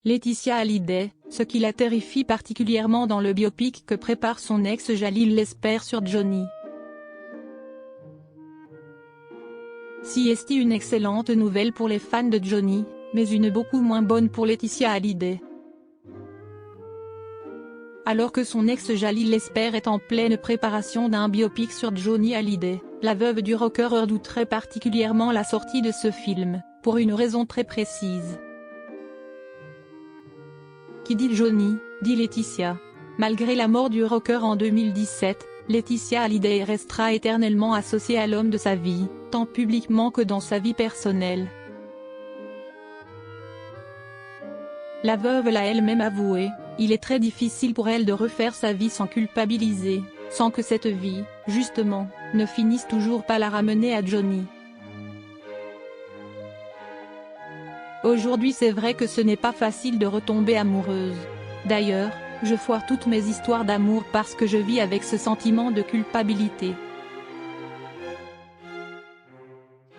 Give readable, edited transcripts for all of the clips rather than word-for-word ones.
Laetitia Hallyday, ce qui la terrifie particulièrement dans le biopic que prépare son ex Jalil Lesper sur Johnny. Si est une excellente nouvelle pour les fans de Johnny, mais une beaucoup moins bonne pour Laetitia Hallyday. Alors que son ex Jalil Lesper est en pleine préparation d'un biopic sur Johnny Hallyday, la veuve du rocker redouterait particulièrement la sortie de ce film, pour une raison très précise. Qui dit Johnny, dit Laetitia. Malgré la mort du rocker en 2017, Laetitia Hallyday restera éternellement associée à l'homme de sa vie, tant publiquement que dans sa vie personnelle. La veuve l'a elle-même avoué, il est très difficile pour elle de refaire sa vie sans culpabiliser, sans que cette vie, justement, ne finisse toujours par la ramener à Johnny. Aujourd'hui c'est vrai que ce n'est pas facile de retomber amoureuse. D'ailleurs, je foire toutes mes histoires d'amour parce que je vis avec ce sentiment de culpabilité.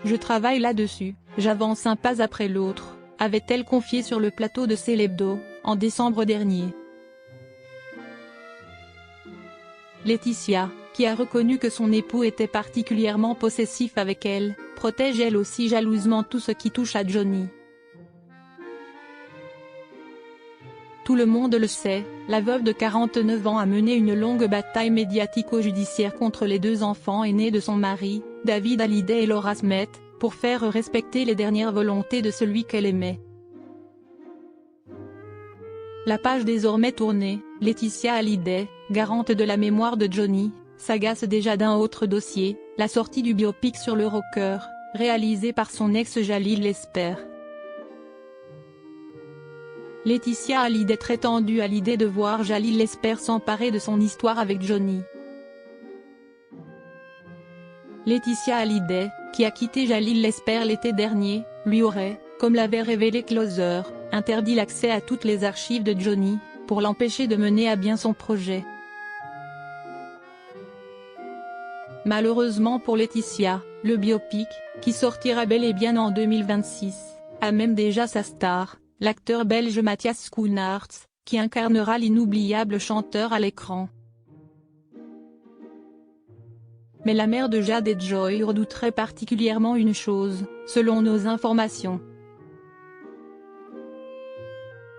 Je travaille là-dessus, j'avance un pas après l'autre, avait-elle confié sur le plateau de Célébdo, en décembre dernier. Laetitia, qui a reconnu que son époux était particulièrement possessif avec elle, protège elle aussi jalousement tout ce qui touche à Johnny. Tout le monde le sait, la veuve de 49 ans a mené une longue bataille médiatico-judiciaire contre les deux enfants aînés de son mari, David Hallyday et Laura Smith, pour faire respecter les dernières volontés de celui qu'elle aimait. La page désormais tournée, Laetitia Hallyday, garante de la mémoire de Johnny, s'agace déjà d'un autre dossier, la sortie du biopic sur le rocker, réalisé par son ex Jalil Lesper. Laetitia Hallyday très tendue à l'idée de voir Jalil Lesper s'emparer de son histoire avec Johnny. Laetitia Hallyday, qui a quitté Jalil Lesper l'été dernier, lui aurait, comme l'avait révélé Closer, interdit l'accès à toutes les archives de Johnny, pour l'empêcher de mener à bien son projet. Malheureusement pour Laetitia, le biopic, qui sortira bel et bien en 2026, a même déjà sa star, l'acteur belge Mathias Schoenaerts, qui incarnera l'inoubliable chanteur à l'écran. Mais la mère de Jade et Joy redouterait particulièrement une chose, selon nos informations.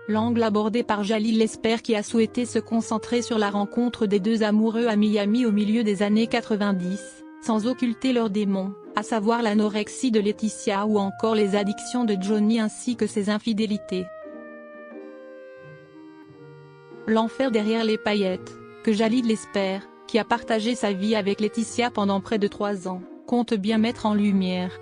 L'angle abordé par Jalil Lesper qui a souhaité se concentrer sur la rencontre des deux amoureux à Miami au milieu des années 90, sans occulter leurs démons, à savoir l'anorexie de Laetitia ou encore les addictions de Johnny ainsi que ses infidélités. L'enfer derrière les paillettes, que Jalil Lesper, qui a partagé sa vie avec Laetitia pendant près de 3 ans, compte bien mettre en lumière.